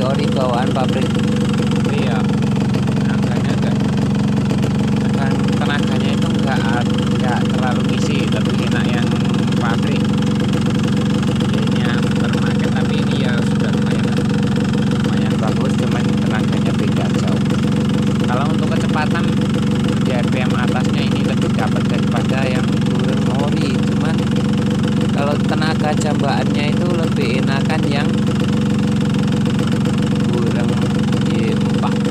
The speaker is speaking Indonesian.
ori bawaan pabrik. Iya, tenaganya kan tenaganya itu nggak terlalu ngisi, lebih enak yang pabrik. Jadinya termakan, tapi ini ya sudah lumayan lah. Lumayan bagus, cuman tenaganya beda jauh. Kalau untuk kecepatan di RPM atasnya ini lebih dapat daripada yang Burung ori, cuman kalau tenaga jambaannya itu lebih enakan yang burung Y4.